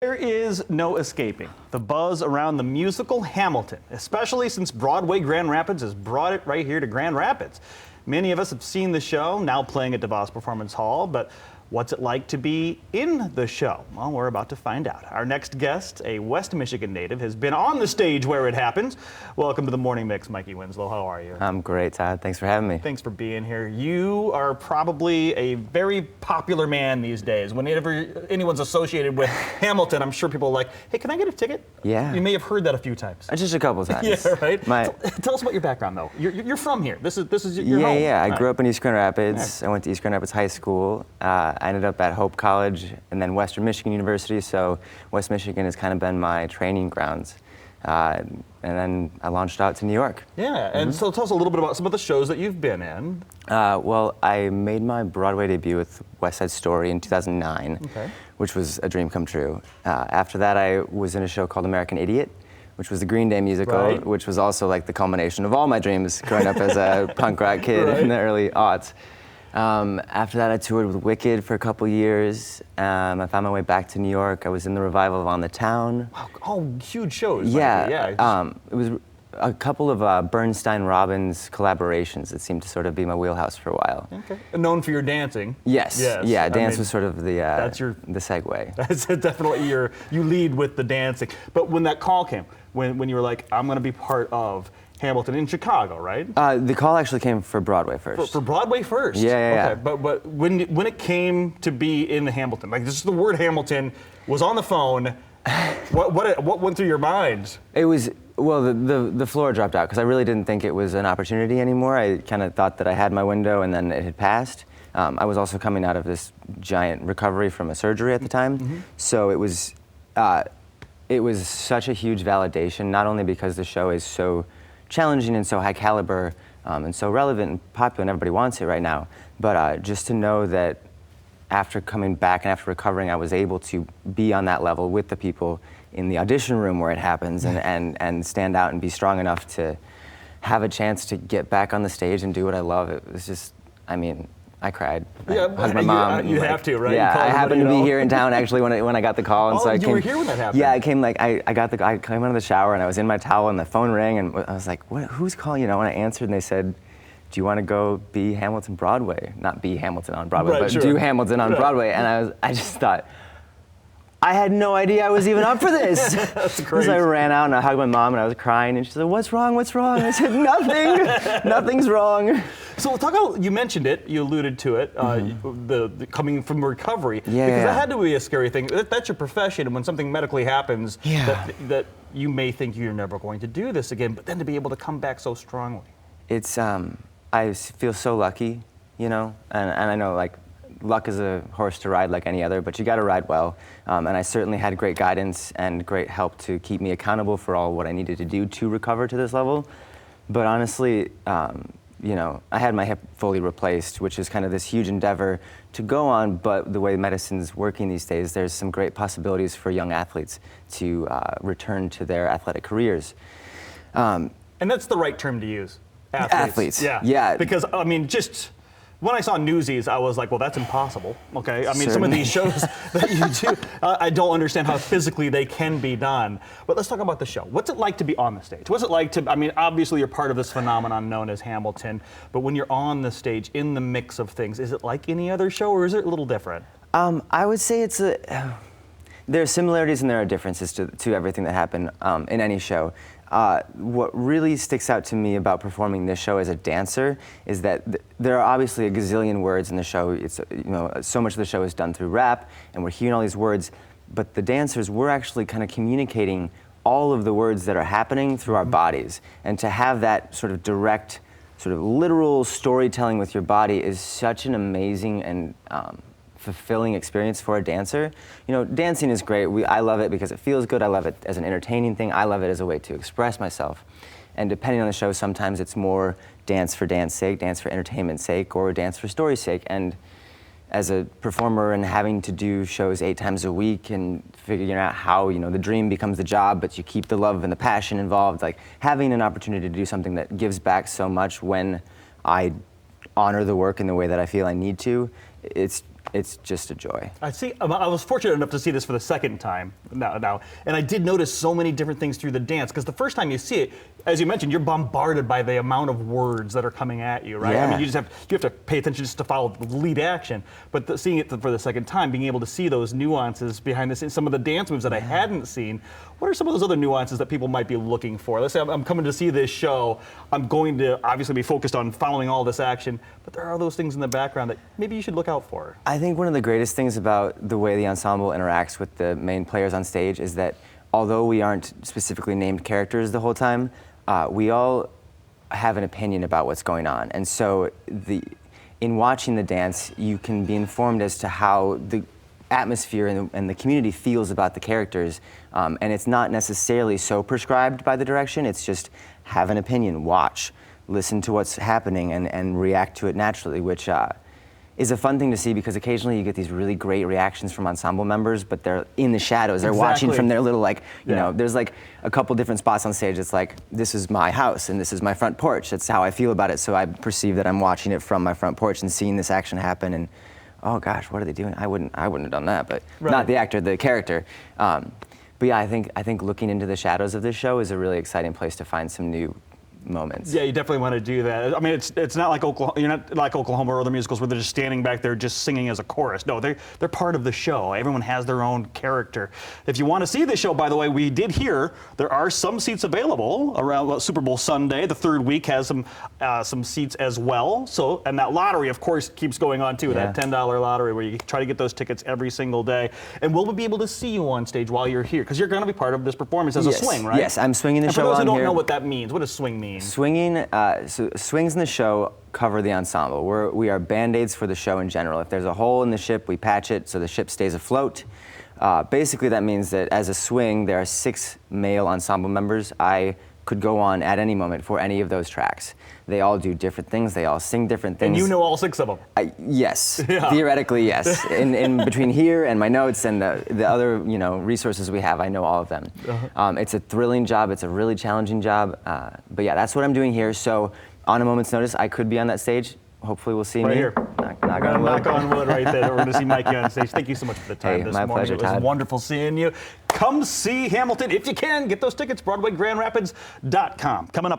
There is no escaping the buzz around the musical Hamilton, especially since Broadway Grand Rapids has brought it right here to Grand Rapids. Many of us have seen the show, now playing at DeVos Performance Hall, but what's it like to be in the show? Well, we're about to find out. Our next guest, a West Michigan native, has been on the stage where it happens. Welcome to the Morning Mix, Mikey Winslow. How are you? I'm great, Todd. Thanks for having me. Thanks for being here. You are probably a very popular man these days. Whenever anyone's associated with Hamilton, I'm sure people are like, hey, can I get a ticket? Yeah. You may have heard that a few times. Just a couple times. Yeah, right? Tell us about your background, though. You're from here. This is your home. Yeah. I Right. grew up in East Grand Rapids. I went to East Grand Rapids High School. I ended up at Hope College and then Western Michigan University, so West Michigan has kind of been my training grounds. And then I launched out to New York. Yeah, and so tell us a little bit about some of the shows that you've been in. Well, I made my Broadway debut with West Side Story in 2009, which was a dream come true. After that, I was in a show called American Idiot, which was the Green Day musical, which was also like the culmination of all my dreams growing up as a punk rock kid in the early aughts. After that, I toured with Wicked for a couple years. I found my way back to New York. I was in the revival of On the Town. Wow, all huge shows. Yeah, it was a couple of Bernstein Robbins collaborations that seemed to sort of be my wheelhouse for a while. Okay. And known for your dancing. Yes. Yeah, dance was sort of the the segue. That's definitely you lead with the dancing. But when that call came, when you were like, I'm going to be part of Hamilton in Chicago, right? The call actually came for Broadway first. For Broadway first? Yeah. Okay, but when it came to be in Hamilton, like just the word Hamilton was on the phone, what went through your mind? It was, well, the floor dropped out because I really didn't think it was an opportunity anymore. I kind of thought that I had my window and then it had passed. I was also coming out of this giant recovery from a surgery at the time, so it was such a huge validation, not only because the show is so challenging and so high caliber and so relevant and popular and everybody wants it right now, but just to know that after coming back and after recovering, I was able to be on that level with the people in the audition room where it happens and stand out and be strong enough to have a chance to get back on the stage and do what I love. It was just, I mean, I cried. Yeah, I hugged my mom. You have to, right? Yeah, I happened to be here in town actually when I got the call, and so I came. You were here when that happened. Yeah, I came I came out of the shower and I was in my towel and the phone rang and I was like, who's calling? And I answered and they said, do you want to go be Hamilton Broadway? Not be Hamilton on Broadway, but do Hamilton on Broadway. And I just thought, I had no idea I was even up for this. That's crazy. So I ran out and I hugged my mom and I was crying and she said, what's wrong? I said, nothing, nothing's wrong. So talk about, you mentioned it, you alluded to it, the coming from recovery. Yeah. Because that had to be a scary thing. That's your profession, and when something medically happens, that you may think you're never going to do this again, but then to be able to come back so strongly. It's, I feel so lucky, and I know like luck is a horse to ride like any other, but you got to ride well. And I certainly had great guidance and great help to keep me accountable for all what I needed to do to recover to this level. But honestly, I had my hip fully replaced, which is kind of this huge endeavor to go on, but the way medicine's working these days, there's some great possibilities for young athletes to return to their athletic careers. And that's the right term to use. Athletes. Yeah. Because, I mean, just when I saw Newsies, I was like, well, that's impossible, okay? I mean, some of these shows that you do, I don't understand how physically they can be done. But let's talk about the show. What's it like to be on the stage? What's it like to, I mean, obviously you're part of this phenomenon known as Hamilton, but when you're on the stage, in the mix of things, is it like any other show or is it a little different? I would say there are similarities and there are differences to everything that happened in any show. What really sticks out to me about performing this show as a dancer is that there are obviously a gazillion words in the show. It's, so much of the show is done through rap, and we're hearing all these words, but the dancers, we're actually kind of communicating all of the words that are happening through our bodies. And to have that sort of direct, sort of literal storytelling with your body is such an amazing and fulfilling experience for a dancer. Dancing is great. I love it because it feels good. I love it as an entertaining thing. I love it as a way to express myself. And depending on the show, sometimes it's more dance for dance sake, dance for entertainment's sake, or dance for story's sake. And as a performer and having to do shows 8 times a week and figuring out how, the dream becomes the job, but you keep the love and the passion involved, like having an opportunity to do something that gives back so much when I honor the work in the way that I feel I need to, it's it's just a joy. I see. I was fortunate enough to see this for the second time now, and I did notice so many different things through the dance. Because the first time you see it, as you mentioned, you're bombarded by the amount of words that are coming at you, right? Yeah. I mean, you have to pay attention just to follow the lead action. But seeing it for the second time, being able to see those nuances behind the scenes, some of the dance moves that I hadn't seen. What are some of those other nuances that people might be looking for? Let's say I'm coming to see this show. I'm going to obviously be focused on following all this action, but there are those things in the background that maybe you should look out for. I think one of the greatest things about the way the ensemble interacts with the main players on stage is that although we aren't specifically named characters the whole time, we all have an opinion about what's going on. And so in watching the dance, you can be informed as to how the atmosphere and the community feels about the characters. And it's not necessarily so prescribed by the direction, it's just have an opinion, watch, listen to what's happening and react to it naturally, which is a fun thing to see because occasionally you get these really great reactions from ensemble members, but they're in the shadows. They're watching from their little, you know, there's like a couple different spots on stage. It's like, this is my house and this is my front porch. That's how I feel about it. So I perceive that I'm watching it from my front porch and seeing this action happen and, oh gosh, what are they doing? I wouldn't have done that, but not the actor, the character. But yeah, I think looking into the shadows of this show is a really exciting place to find some new moments. Yeah, you definitely want to do that. I mean, it's not like Oklahoma. You're not like Oklahoma or other musicals where they're just standing back there just singing as a chorus. No, they're part of the show. Everyone has their own character. If you want to see this show, by the way, we did hear there are some seats available around Super Bowl Sunday. The third week has some seats as well. So, and that lottery, of course, keeps going on too. Yeah. That $10 lottery where you try to get those tickets every single day. And we'll be able to see you on stage while you're here because you're going to be part of this performance as a swing, right? Yes, I'm swinging the and show for those who on don't here. know what that means, what does swing mean? Swinging, so swings in the show cover the ensemble. We are band-aids for the show in general. If there's a hole in the ship, we patch it so the ship stays afloat. Basically, that means that as a swing, there are 6 male ensemble members. I could go on at any moment for any of those tracks. They all do different things. They all sing different things. And you know all 6 of them. Yes, Yeah. Theoretically, yes. In between here and my notes and the other resources we have, I know all of them. It's a thrilling job. It's a really challenging job. But yeah, that's what I'm doing here. So on a moment's notice, I could be on that stage. Hopefully, we'll see right me. Here. Knock on wood right there. We're going to see Mikey on stage. Thank you so much for the time this my morning. pleasure, It was Todd. wonderful seeing you. Come see Hamilton if you can. Get those tickets, BroadwayGrandRapids.com. Coming up.